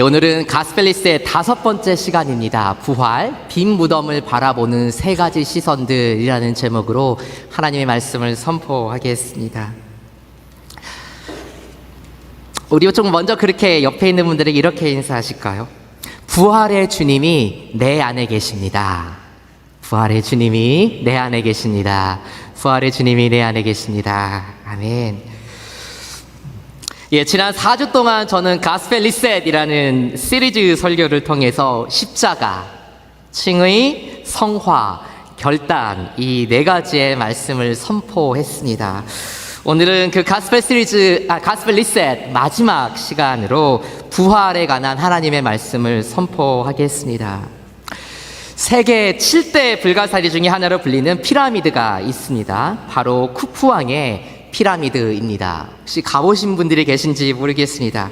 오늘은 가스펠리스의 5번째 시간입니다. 부활, 빈 무덤을 바라보는 3가지 시선들이라는 제목으로 하나님의 말씀을 선포하겠습니다. 우리 좀 먼저 그렇게 옆에 있는 분들에게 이렇게 인사하실까요? 부활의 주님이 내 안에 계십니다. 부활의 주님이 내 안에 계십니다. 부활의 주님이 내 안에 계십니다. 아멘. 지난 4주 동안 저는 가스펠 리셋이라는 시리즈 설교를 통해서 십자가, 칭의, 성화, 결단 이 4가지의 말씀을 선포했습니다. 오늘은 그 가스펠 리셋 마지막 시간으로 부활에 관한 하나님의 말씀을 선포하겠습니다. 세계 7대 불가사리 중에 하나로 불리는 피라미드가 있습니다. 바로 쿠프왕의 피라미드입니다. 혹시 가보신 분들이 계신지 모르겠습니다.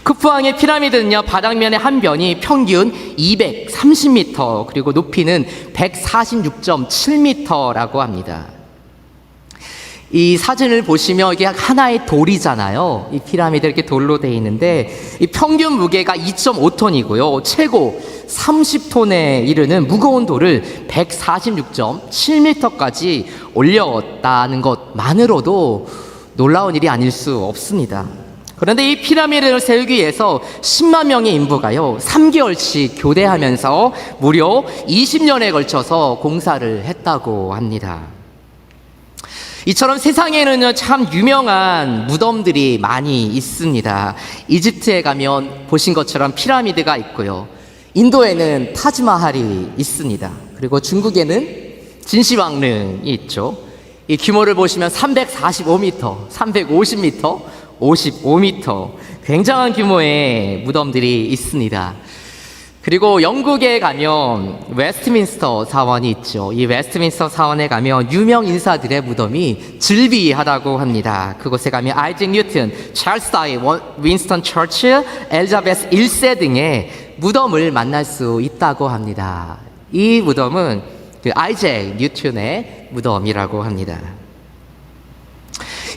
쿠프왕의 피라미드는요, 바닥면의 한 변이 평균 230m, 그리고 높이는 146.7m라고 합니다. 이 사진을 보시면 이게 하나의 돌이잖아요. 이 피라미드 이렇게 돌로 되어 있는데, 이 평균 무게가 2.5톤이고요. 최고 30톤에 이르는 무거운 돌을 146.7m까지 올렸다는 것만으로도 놀라운 일이 아닐 수 없습니다. 그런데 이 피라미드를 세우기 위해서 10만 명의 인부가요, 3개월씩 교대하면서 무려 20년에 걸쳐서 공사를 했다고 합니다. 이처럼 세상에는 참 유명한 무덤들이 많이 있습니다. 이집트에 가면 보신 것처럼 피라미드가 있고요. 인도에는 타지마할이 있습니다. 그리고 중국에는 진시황릉이 있죠. 이 규모를 보시면 345m, 350m, 55m 굉장한 규모의 무덤들이 있습니다. 그리고 영국에 가면 웨스트민스터 사원이 있죠. 이 웨스트민스터 사원에 가면 유명 인사들의 무덤이 즐비하다고 합니다. 그곳에 가면 아이잭 뉴튼, 찰스 다윈, 윈스턴 처칠, 엘리자베스 1세 등의 무덤을 만날 수 있다고 합니다. 이 무덤은 그 아이잭 뉴튼의 무덤이라고 합니다.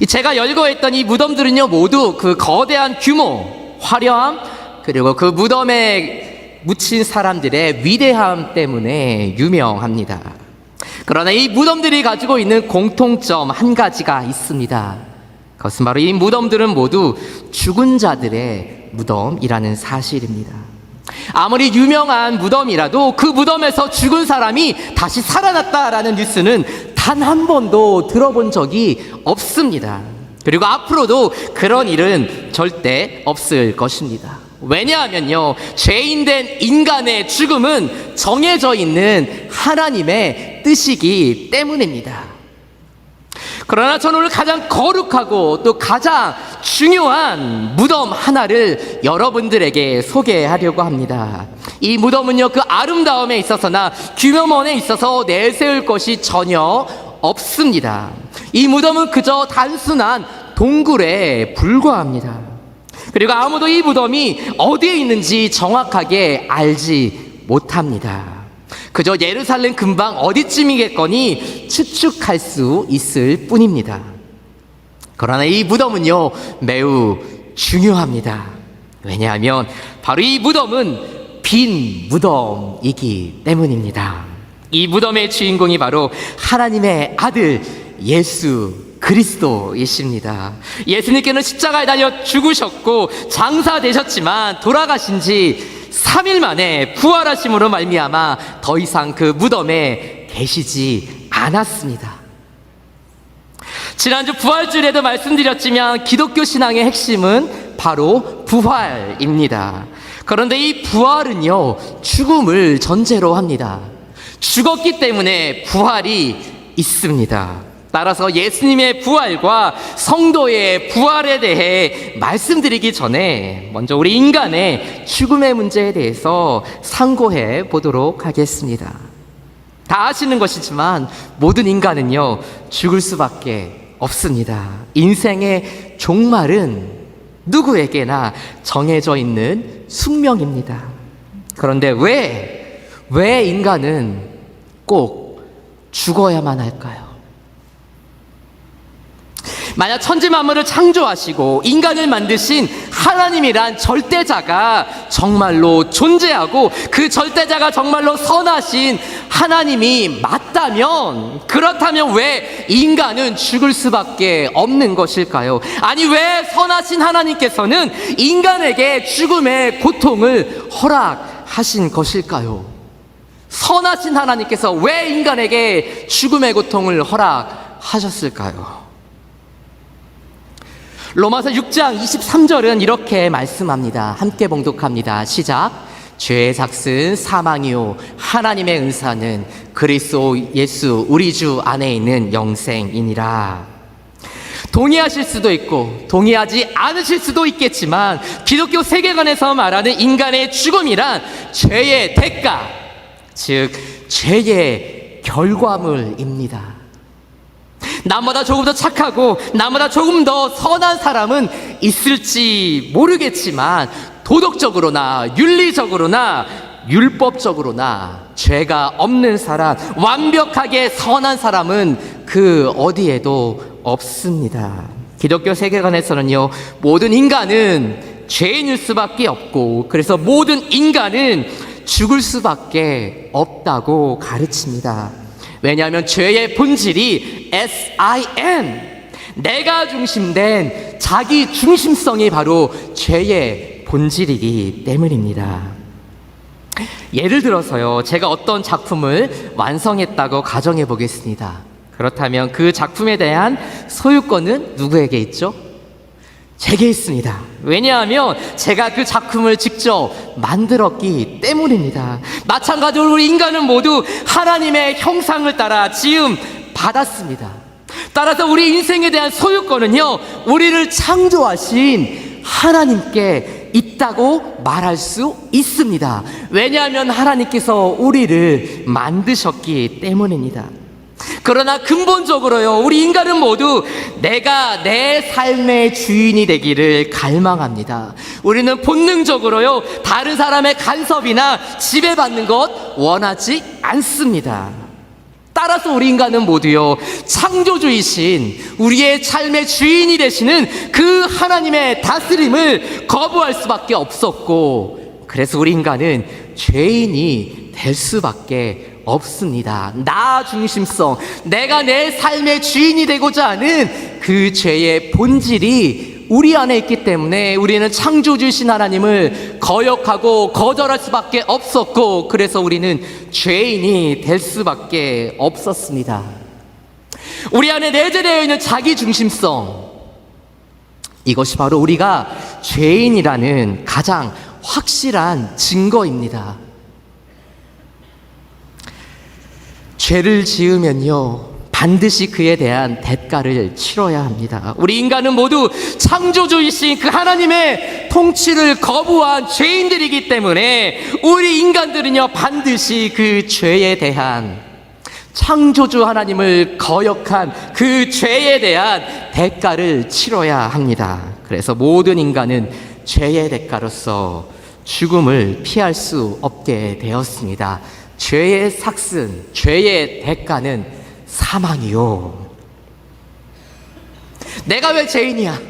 제가 열거했던 이 무덤들은요, 모두 그 거대한 규모, 화려함, 그리고 그 무덤에 묻힌 사람들의 위대함 때문에 유명합니다. 그러나 이 무덤들이 가지고 있는 공통점 한 가지가 있습니다. 그것은 바로 이 무덤들은 모두 죽은 자들의 무덤이라는 사실입니다. 아무리 유명한 무덤이라도 그 무덤에서 죽은 사람이 다시 살아났다라는 뉴스는 단 한 번도 들어본 적이 없습니다. 그리고 앞으로도 그런 일은 절대 없을 것입니다. 왜냐하면요, 죄인된 인간의 죽음은 정해져 있는 하나님의 뜻이기 때문입니다. 그러나 저는 오늘 가장 거룩하고 또 가장 중요한 무덤 하나를 여러분들에게 소개하려고 합니다. 이 무덤은요, 그 아름다움에 있어서나 규모면에 있어서 내세울 것이 전혀 없습니다. 이 무덤은 그저 단순한 동굴에 불과합니다. 그리고 아무도 이 무덤이 어디에 있는지 정확하게 알지 못합니다. 그저 예루살렘 근방 어디쯤이겠거니 추측할 수 있을 뿐입니다. 그러나 이 무덤은요, 매우 중요합니다. 왜냐하면 바로 이 무덤은 빈 무덤이기 때문입니다. 이 무덤의 주인공이 바로 하나님의 아들 예수 그리스도이십니다. 예수님께는 십자가에 달려 죽으셨고 장사되셨지만 돌아가신 지 3일 만에 부활하심으로 말미암아 더 이상 그 무덤에 계시지 않았습니다. 지난주 부활주일에도 말씀드렸지만 기독교 신앙의 핵심은 바로 부활입니다. 그런데 이 부활은요, 죽음을 전제로 합니다. 죽었기 때문에 부활이 있습니다. 따라서 예수님의 부활과 성도의 부활에 대해 말씀드리기 전에 먼저 우리 인간의 죽음의 문제에 대해서 상고해 보도록 하겠습니다. 다 아시는 것이지만 모든 인간은요, 죽을 수밖에 없습니다. 인생의 종말은 누구에게나 정해져 있는 숙명입니다. 그런데 왜 인간은 꼭 죽어야만 할까요? 만약 천지 만물을 창조하시고 인간을 만드신 하나님이란 절대자가 정말로 존재하고 그 절대자가 정말로 선하신 하나님이 맞다면, 그렇다면 왜 인간은 죽을 수밖에 없는 것일까요? 아니, 왜 선하신 하나님께서는 인간에게 죽음의 고통을 허락하신 것일까요? 선하신 하나님께서 왜 인간에게 죽음의 고통을 허락하셨을까요? 로마서 6장 23절은 이렇게 말씀합니다. 함께 봉독합니다. 시작. 죄의 삭은 사망이요 하나님의 은사는 그리스도 예수 우리 주 안에 있는 영생이니라. 동의하실 수도 있고 동의하지 않으실 수도 있겠지만 기독교 세계관에서 말하는 인간의 죽음이란 죄의 대가, 즉 죄의 결과물입니다. 나보다 조금 더 착하고 나보다 조금 더 선한 사람은 있을지 모르겠지만 도덕적으로나 윤리적으로나 율법적으로나 죄가 없는 사람, 완벽하게 선한 사람은 그 어디에도 없습니다. 기독교 세계관에서는요, 모든 인간은 죄인일 수밖에 없고 그래서 모든 인간은 죽을 수밖에 없다고 가르칩니다. 왜냐하면 죄의 본질이 SIN, 내가 중심된 자기 중심성이 바로 죄의 본질이기 때문입니다. 예를 들어서요, 제가 어떤 작품을 완성했다고 가정해 보겠습니다. 그렇다면 그 작품에 대한 소유권은 누구에게 있죠? 제게 있습니다. 왜냐하면 제가 그 작품을 직접 만들었기 때문입니다. 마찬가지로 우리 인간은 모두 하나님의 형상을 따라 지음 받았습니다. 따라서 우리 인생에 대한 소유권은요, 우리를 창조하신 하나님께 있다고 말할 수 있습니다. 왜냐하면 하나님께서 우리를 만드셨기 때문입니다. 그러나 근본적으로요, 우리 인간은 모두 내가 내 삶의 주인이 되기를 갈망합니다. 우리는 본능적으로요, 다른 사람의 간섭이나 지배받는 것 원하지 않습니다. 따라서 우리 인간은 모두요, 창조주이신 우리의 삶의 주인이 되시는 그 하나님의 다스림을 거부할 수밖에 없었고, 그래서 우리 인간은 죄인이 될 수밖에 없습니다. 나 중심성, 내가 내 삶의 주인이 되고자 하는 그 죄의 본질이 우리 안에 있기 때문에 우리는 창조주신 하나님을 거역하고 거절할 수밖에 없었고, 그래서 우리는 죄인이 될 수밖에 없었습니다. 우리 안에 내재되어 있는 자기 중심성, 이것이 바로 우리가 죄인이라는 가장 확실한 증거입니다. 죄를 지으면요, 반드시 그에 대한 대가를 치러야 합니다. 우리 인간은 모두 창조주이신 그 하나님의 통치를 거부한 죄인들이기 때문에 우리 인간들은요, 반드시 그 죄에 대한, 창조주 하나님을 거역한 그 죄에 대한 대가를 치러야 합니다. 그래서 모든 인간은 죄의 대가로서 죽음을 피할 수 없게 되었습니다. 죄의 삭슨, 죄의 대가는 사망이요. 내가 왜 죄인이야?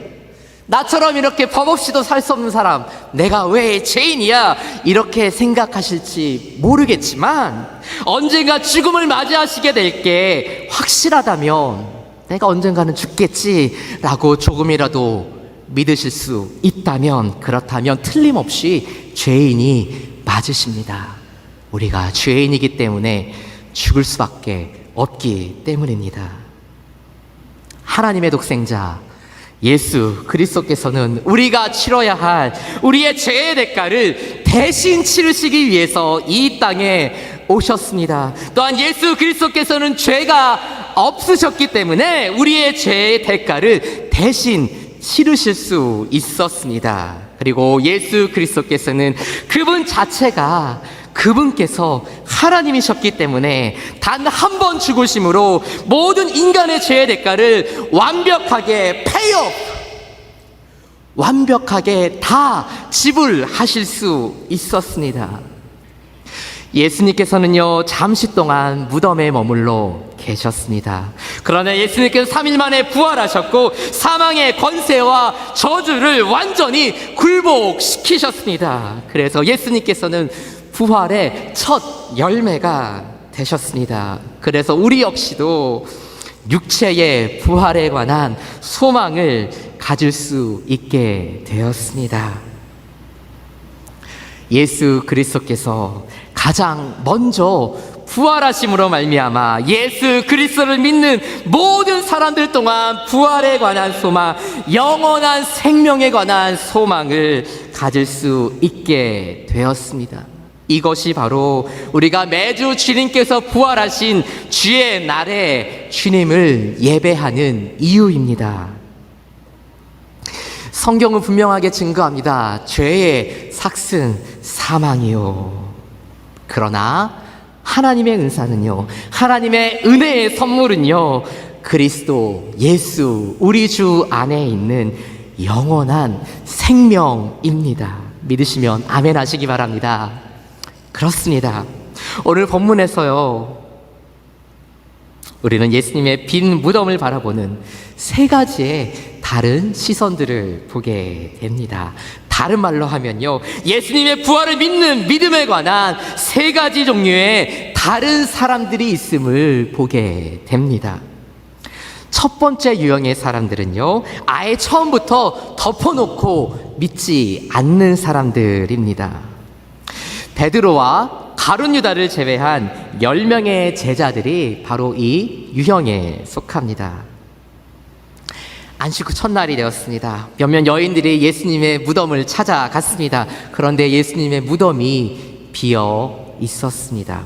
나처럼 이렇게 법 없이도 살 수 없는 사람, 내가 왜 죄인이야? 이렇게 생각하실지 모르겠지만 언젠가 죽음을 맞이하시게 될 게 확실하다면 내가 언젠가는 죽겠지라고 조금이라도 믿으실 수 있다면, 그렇다면 틀림없이 죄인이 맞으십니다. 우리가 죄인이기 때문에 죽을 수밖에 없기 때문입니다. 하나님의 독생자 예수 그리스도께서는 우리가 치러야 할 우리의 죄의 대가를 대신 치르시기 위해서 이 땅에 오셨습니다. 또한 예수 그리스도께서는 죄가 없으셨기 때문에 우리의 죄의 대가를 대신 치르실 수 있었습니다. 그리고 예수 그리스도께서는 그분 자체가, 그분께서 하나님이셨기 때문에 단 한 번 죽으심으로 모든 인간의 죄의 대가를 완벽하게 페이업, 완벽하게 다 지불하실 수 있었습니다. 예수님께서는요, 잠시 동안 무덤에 머물러 계셨습니다. 그러나 예수님께서 3일 만에 부활하셨고 사망의 권세와 저주를 완전히 굴복시키셨습니다. 그래서 예수님께서는 부활의 첫 열매가 되셨습니다. 그래서 우리 역시도 육체의 부활에 관한 소망을 가질 수 있게 되었습니다. 예수 그리스도께서 가장 먼저 부활하심으로 말미암아 예수 그리스도를 믿는 모든 사람들 동안 부활에 관한 소망, 영원한 생명에 관한 소망을 가질 수 있게 되었습니다. 이것이 바로 우리가 매주 주님께서 부활하신 주의 날에 주님을 예배하는 이유입니다. 성경은 분명하게 증거합니다. 죄의 삭슨 사망이요. 그러나 하나님의 은사는요, 하나님의 은혜의 선물은요, 그리스도 예수 우리 주 안에 있는 영원한 생명입니다. 믿으시면 아멘 하시기 바랍니다. 그렇습니다. 오늘 본문에서요, 우리는 예수님의 빈 무덤을 바라보는 세 가지의 다른 시선들을 보게 됩니다. 다른 말로 하면요, 예수님의 부활을 믿는 믿음에 관한 세 가지 종류의 다른 사람들이 있음을 보게 됩니다. 첫 번째 유형의 사람들은요, 아예 처음부터 덮어놓고 믿지 않는 사람들입니다. 베드로와 가룟 유다를 제외한 10명의 제자들이 바로 이 유형에 속합니다. 안식 후 첫날이 되었습니다. 몇몇 여인들이 예수님의 무덤을 찾아갔습니다. 그런데 예수님의 무덤이 비어 있었습니다.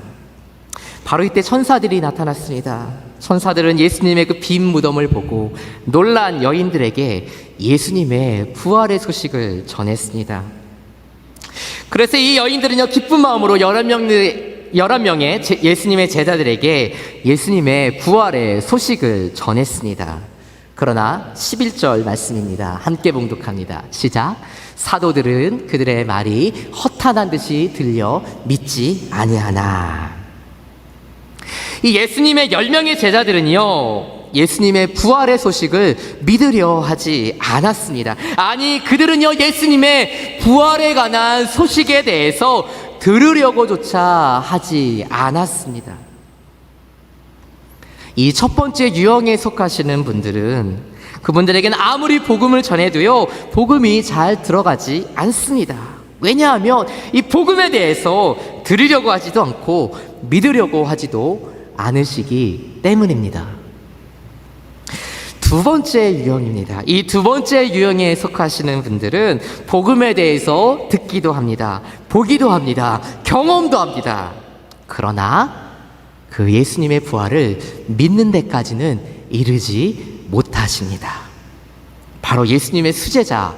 바로 이때 천사들이 나타났습니다. 천사들은 예수님의 그 빈 무덤을 보고 놀란 여인들에게 예수님의 부활의 소식을 전했습니다. 그래서 이 여인들은요, 기쁜 마음으로 11명의 예수님의 제자들에게 예수님의 부활의 소식을 전했습니다. 그러나 11절 말씀입니다. 함께 봉독합니다. 시작. 사도들은 그들의 말이 허탄한 듯이 들려 믿지 아니하나. 이 예수님의 10명의 제자들은요, 예수님의 부활의 소식을 믿으려 하지 않았습니다. 아니, 그들은요, 예수님의 부활에 관한 소식에 대해서 들으려고조차 하지 않았습니다. 이 첫 번째 유형에 속하시는 분들은, 그분들에게는 아무리 복음을 전해도요, 복음이 잘 들어가지 않습니다. 왜냐하면 이 복음에 대해서 들으려고 하지도 않고 믿으려고 하지도 않으시기 때문입니다. 두 번째 유형입니다. 이 두 번째 유형에 속하시는 분들은 복음에 대해서 듣기도 합니다. 보기도 합니다. 경험도 합니다. 그러나 그 예수님의 부활을 믿는 데까지는 이르지 못하십니다. 바로 예수님의 수제자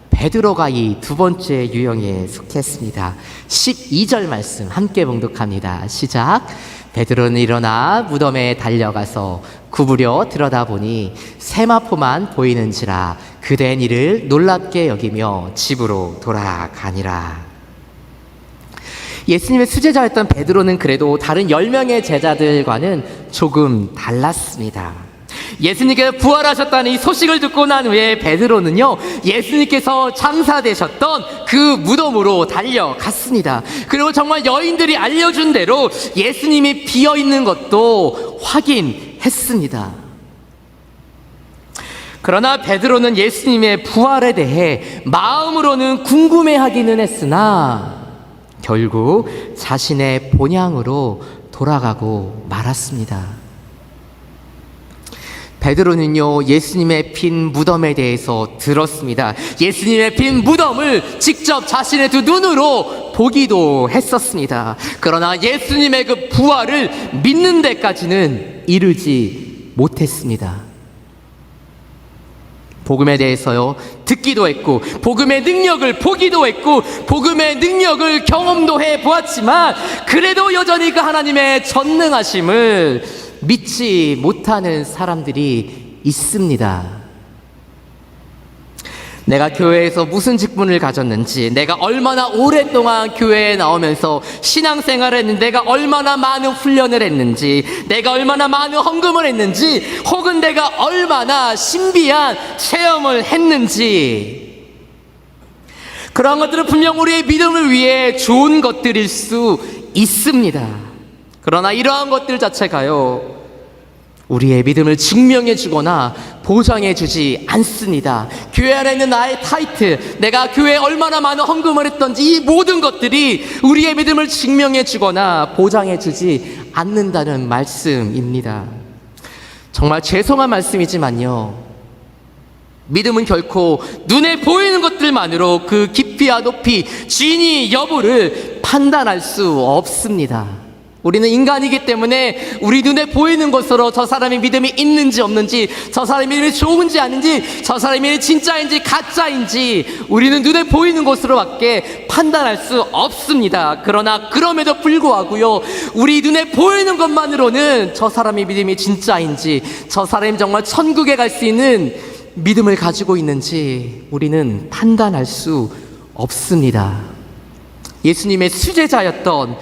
베드로가 이 두 번째 유형에 속했습니다. 12절 말씀 함께 봉독합니다. 시작. 베드로는 일어나 무덤에 달려가서 구부려 들여다보니 세마포만 보이는지라 그된 이를 놀랍게 여기며 집으로 돌아가니라. 예수님의 수제자였던 베드로는 그래도 다른 10명의 제자들과는 조금 달랐습니다. 예수님께서 부활하셨다는 이 소식을 듣고 난 후에 베드로는요, 예수님께서 장사되셨던 그 무덤으로 달려갔습니다. 그리고 정말 여인들이 알려준 대로 예수님이 비어있는 것도 확인했습니다. 그러나 베드로는 예수님의 부활에 대해 마음으로는 궁금해하기는 했으나 결국 자신의 본향으로 돌아가고 말았습니다. 베드로는요, 예수님의 빈 무덤에 대해서 들었습니다. 예수님의 빈 무덤을 직접 자신의 두 눈으로 보기도 했었습니다. 그러나 예수님의 그 부활을 믿는 데까지는 이르지 못했습니다. 복음에 대해서요, 듣기도 했고 복음의 능력을 보기도 했고 복음의 능력을 경험도 해보았지만 그래도 여전히 그 하나님의 전능하심을 믿지 못하는 사람들이 있습니다. 내가 교회에서 무슨 직분을 가졌는지, 내가 얼마나 오랫동안 교회에 나오면서 신앙생활을 했는지, 내가 얼마나 많은 훈련을 했는지, 내가 얼마나 많은 헌금을 했는지, 혹은 내가 얼마나 신비한 체험을 했는지, 그러한 것들은 분명 우리의 믿음을 위해 좋은 것들일 수 있습니다. 그러나 이러한 것들 자체가요, 우리의 믿음을 증명해 주거나 보장해 주지 않습니다. 교회 안에 있는 나의 타이틀, 내가 교회에 얼마나 많은 헌금을 했던지, 이 모든 것들이 우리의 믿음을 증명해 주거나 보장해 주지 않는다는 말씀입니다. 정말 죄송한 말씀이지만요, 믿음은 결코 눈에 보이는 것들만으로 그 깊이와 높이, 진위 여부를 판단할 수 없습니다. 우리는 인간이기 때문에 우리 눈에 보이는 것으로 저 사람의 믿음이 있는지 없는지, 저 사람의 믿음이 좋은지 아닌지, 저 사람의 믿음이 진짜인지 가짜인지 우리는 눈에 보이는 것으로밖에 판단할 수 없습니다. 그러나 그럼에도 불구하고요, 우리 눈에 보이는 것만으로는 저 사람의 믿음이 진짜인지, 저 사람이 정말 천국에 갈 수 있는 믿음을 가지고 있는지 우리는 판단할 수 없습니다. 예수님의 수제자였던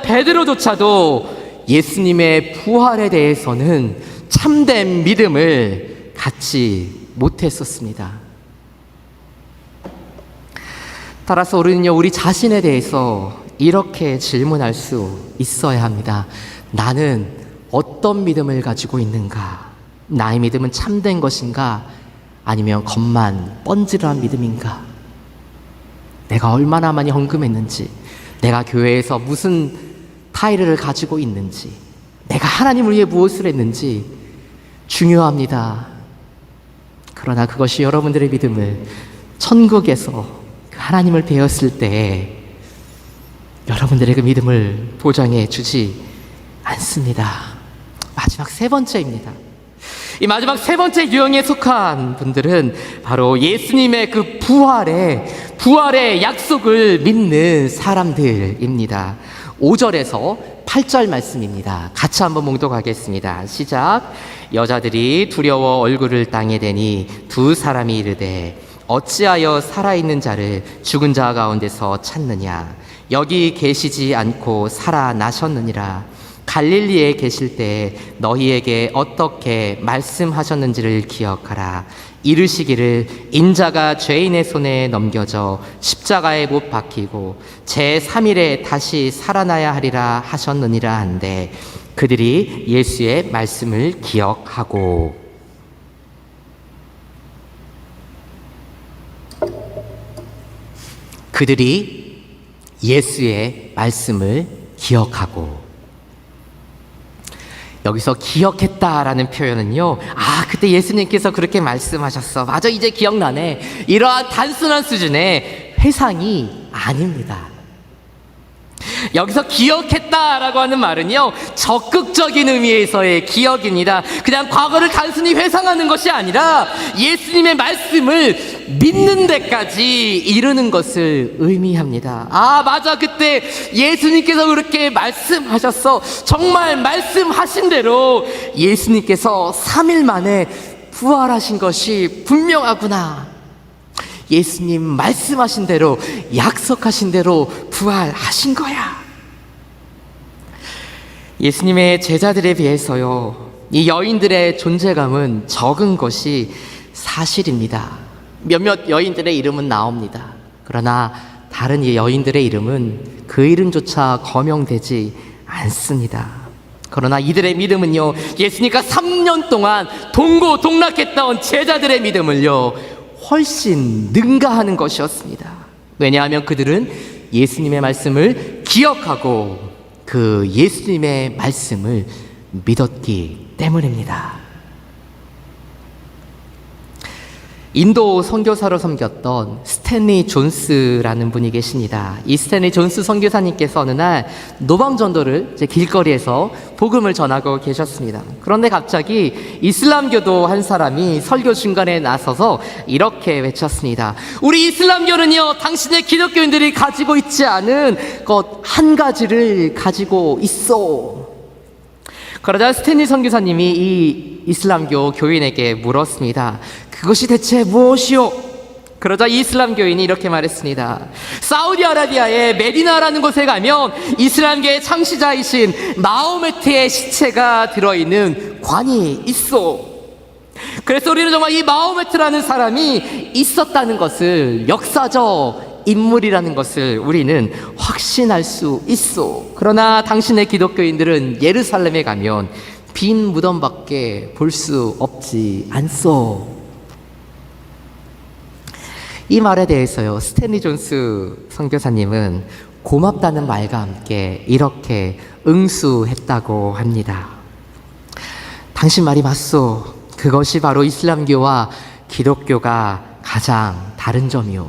베드로조차도 예수님의 부활에 대해서는 참된 믿음을 갖지 못했었습니다. 따라서 우리는요, 우리 자신에 대해서 이렇게 질문할 수 있어야 합니다. 나는 어떤 믿음을 가지고 있는가? 나의 믿음은 참된 것인가? 아니면 겉만 번지르한 믿음인가? 내가 얼마나 많이 헌금했는지, 내가 교회에서 무슨 타이틀을 가지고 있는지, 내가 하나님을 위해 무엇을 했는지 중요합니다. 그러나 그것이 여러분들의 믿음을 천국에서 하나님을 배웠을 때 여러분들의 그 믿음을 보장해 주지 않습니다. 마지막 세 번째입니다. 이 마지막 세 번째 유형에 속한 분들은 바로 예수님의 그 부활의 약속을 믿는 사람들입니다. 5절에서 8절 말씀입니다. 같이 한번 봉독하겠습니다. 시작. 여자들이 두려워 얼굴을 땅에 대니 두 사람이 이르되 어찌하여 살아있는 자를 죽은 자 가운데서 찾느냐? 여기 계시지 않고 살아나셨느니라. 갈릴리에 계실 때 너희에게 어떻게 말씀하셨는지를 기억하라. 이르시기를 인자가 죄인의 손에 넘겨져 십자가에 못 박히고 제3일에 다시 살아나야 하리라 하셨느니라 한데, 그들이 예수의 말씀을 기억하고. 그들이 예수의 말씀을 기억하고. 여기서 기억했다라는 표현은요, 그때 예수님께서 그렇게 말씀하셨어, 맞아, 이제 기억나네, 이러한 단순한 수준의 회상이 아닙니다. 여기서 기억했다라고 하는 말은요, 적극적인 의미에서의 기억입니다. 그냥 과거를 단순히 회상하는 것이 아니라 예수님의 말씀을 믿는 데까지 이르는 것을 의미합니다. 맞아, 그때 예수님께서 그렇게 말씀하셨어, 정말 말씀하신 대로 예수님께서 3일 만에 부활하신 것이 분명하구나. 예수님 말씀하신 대로, 약속하신 대로 부활하신 거야. 예수님의 제자들에 비해서요, 이 여인들의 존재감은 적은 것이 사실입니다. 몇몇 여인들의 이름은 나옵니다. 그러나 다른 이 여인들의 이름은 그 이름조차 거명되지 않습니다. 그러나 이들의 믿음은요, 예수님과 3년 동안 동고동락했던 제자들의 믿음을요, 훨씬 능가하는 것이었습니다. 왜냐하면 그들은 예수님의 말씀을 기억하고 그 예수님의 말씀을 믿었기 때문입니다. 인도 선교사로 섬겼던 스탠리 존스라는 분이 계십니다. 이 스탠리 존스 선교사님께서 어느 날 노방전도를 길거리에서 복음을 전하고 계셨습니다. 그런데 갑자기 이슬람교도 한 사람이 설교 중간에 나서서 이렇게 외쳤습니다. 우리 이슬람교는요, 당신의 기독교인들이 가지고 있지 않은 것 한 가지를 가지고 있어. 그러자 스탠리 선교사님이 이 이슬람교 교인에게 물었습니다. 그것이 대체 무엇이오? 그러자 이슬람 교인이 이렇게 말했습니다. 사우디아라비아의 메디나라는 곳에 가면 이슬람교의 창시자이신 마호메트의 시체가 들어있는 관이 있어. 그래서 우리는 정말 이 마호메트라는 사람이 있었다는 것을, 역사적 인물이라는 것을 우리는 확신할 수 있어. 그러나 당신의 기독교인들은 예루살렘에 가면 빈 무덤밖에 볼 수 없지 않소. 이 말에 대해서요, 스탠리 존스 선교사님은 고맙다는 말과 함께 이렇게 응수했다고 합니다. 당신 말이 맞소. 그것이 바로 이슬람교와 기독교가 가장 다른 점이오.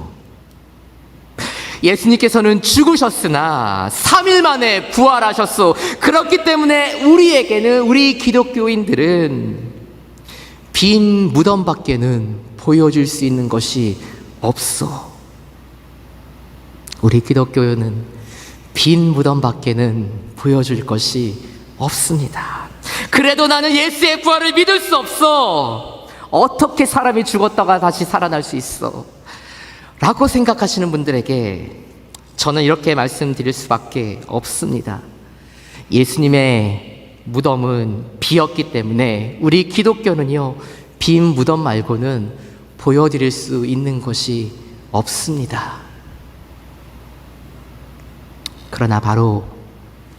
예수님께서는 죽으셨으나 3일 만에 부활하셨소. 그렇기 때문에 우리에게는, 우리 기독교인들은 빈 무덤밖에는 보여줄 수 있는 것이 없어. 우리 기독교는 빈 무덤밖에는 보여줄 것이 없습니다. 그래도 나는 예수의 부활을 믿을 수 없어. 어떻게 사람이 죽었다가 다시 살아날 수 있어? 라고 생각하시는 분들에게 저는 이렇게 말씀드릴 수밖에 없습니다. 예수님의 무덤은 비었기 때문에 우리 기독교는요, 빈 무덤 말고는 보여드릴 수 있는 것이 없습니다. 그러나 바로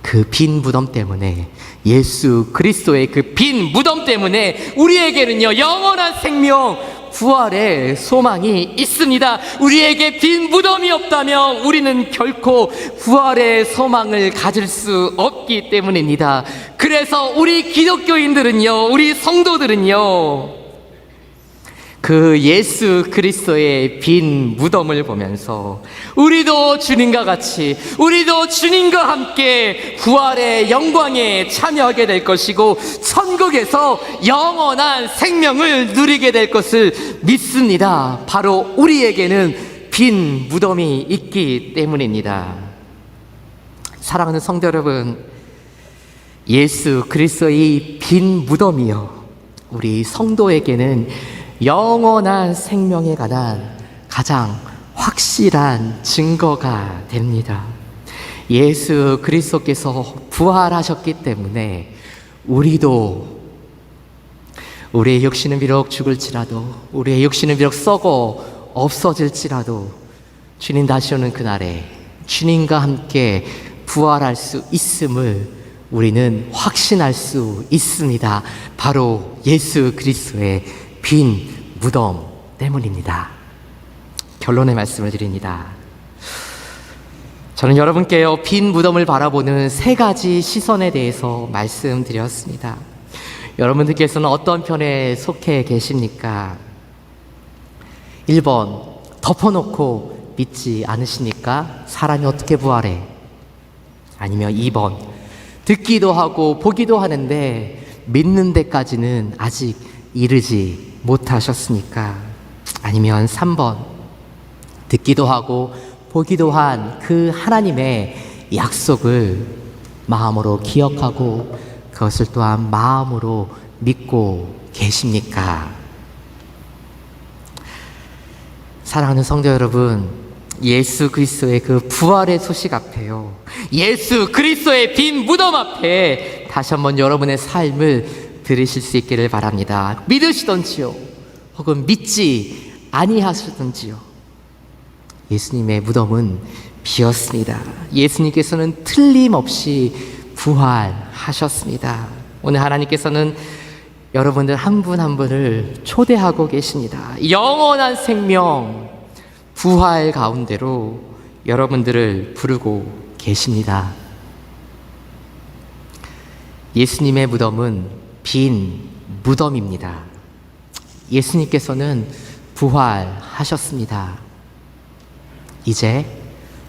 그 빈 무덤 때문에, 예수 그리스도의 그 빈 무덤 때문에 우리에게는요, 영원한 생명, 부활의 소망이 있습니다. 우리에게 빈 무덤이 없다면 우리는 결코 부활의 소망을 가질 수 없기 때문입니다. 그래서 우리 기독교인들은요, 우리 성도들은요, 그 예수 그리스도의 빈 무덤을 보면서 우리도 주님과 같이, 우리도 주님과 함께 부활의 영광에 참여하게 될 것이고 천국에서 영원한 생명을 누리게 될 것을 믿습니다. 바로 우리에게는 빈 무덤이 있기 때문입니다. 사랑하는 성도 여러분, 예수 그리스도의 빈 무덤이요, 우리 성도에게는 영원한 생명에 관한 가장 확실한 증거가 됩니다. 예수 그리스도께서 부활하셨기 때문에 우리도, 우리의 육신은 비록 죽을지라도, 우리의 육신은 비록 썩어 없어질지라도 주님 다시 오는 그날에 주님과 함께 부활할 수 있음을 우리는 확신할 수 있습니다. 바로 예수 그리스도의 빈 무덤 때문입니다. 결론의 말씀을 드립니다. 저는 여러분께요, 빈 무덤을 바라보는 세 가지 시선에 대해서 말씀드렸습니다. 여러분들께서는 어떤 편에 속해 계십니까? 1번, 덮어놓고 믿지 않으십니까? 사람이 어떻게 부활해? 아니면 2번, 듣기도 하고 보기도 하는데 믿는 데까지는 아직 이르지 못하셨으니까? 아니면 3번, 듣기도 하고 보기도 한 그 하나님의 약속을 마음으로 기억하고 그것을 또한 마음으로 믿고 계십니까? 사랑하는 성도 여러분, 예수 그리스도의 그 부활의 소식 앞에요, 예수 그리스도의 빈 무덤 앞에 다시 한번 여러분의 삶을 들으실 수 있기를 바랍니다. 믿으시던지요, 혹은 믿지 아니하시던지요, 예수님의 무덤은 비었습니다. 예수님께서는 틀림없이 부활하셨습니다. 오늘 하나님께서는 여러분들 한 분 한 분을 초대하고 계십니다. 영원한 생명, 부활 가운데로 여러분들을 부르고 계십니다. 예수님의 무덤은 빈 무덤입니다. 예수님께서는 부활하셨습니다. 이제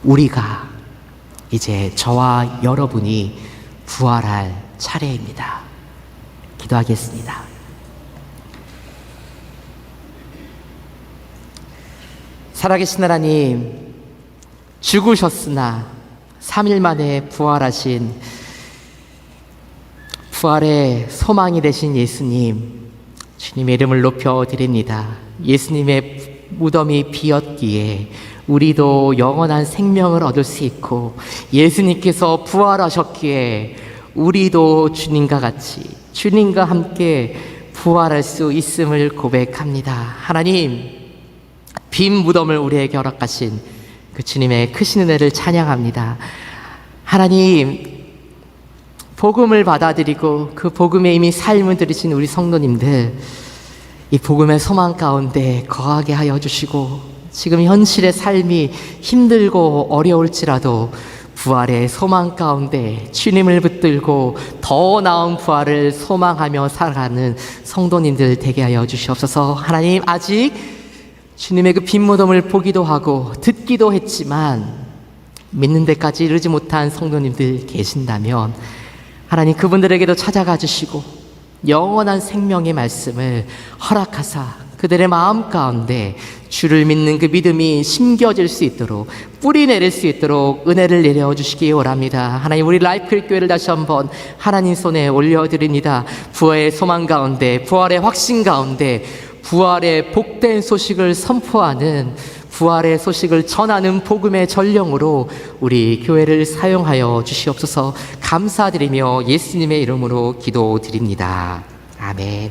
우리가, 이제 저와 여러분이 부활할 차례입니다. 기도하겠습니다. 살아계신 하나님, 죽으셨으나 3일 만에 부활하신, 부활의 소망이 되신 예수님, 주님의 이름을 높여 드립니다. 예수님의 무덤이 비었기에 우리도 영원한 생명을 얻을 수 있고, 예수님께서 부활하셨기에 우리도 주님과 같이 주님과 함께 부활할 수 있음을 고백합니다. 하나님, 빈 무덤을 우리에게 허락하신 그 주님의 크신 은혜를 찬양합니다. 하나님, 복음을 받아들이고 그 복음에 이미 삶을 들이신 우리 성도님들, 이 복음의 소망 가운데 거하게 하여 주시고, 지금 현실의 삶이 힘들고 어려울지라도 부활의 소망 가운데 주님을 붙들고 더 나은 부활을 소망하며 살아가는 성도님들 되게 하여 주시옵소서. 하나님, 아직 주님의 그 빈 무덤을 보기도 하고 듣기도 했지만 믿는 데까지 이르지 못한 성도님들 계신다면 하나님, 그분들에게도 찾아가 주시고 영원한 생명의 말씀을 허락하사 그들의 마음 가운데 주를 믿는 그 믿음이 심겨질 수 있도록, 뿌리 내릴 수 있도록 은혜를 내려주시기 원합니다. 하나님, 우리 라이프힐 교회를 다시 한번 하나님 손에 올려드립니다. 부활의 소망 가운데, 부활의 확신 가운데, 부활의 복된 소식을 선포하는, 부활의 소식을 전하는 복음의 전령으로 우리 교회를 사용하여 주시옵소서. 감사드리며 예수님의 이름으로 기도드립니다. 아멘.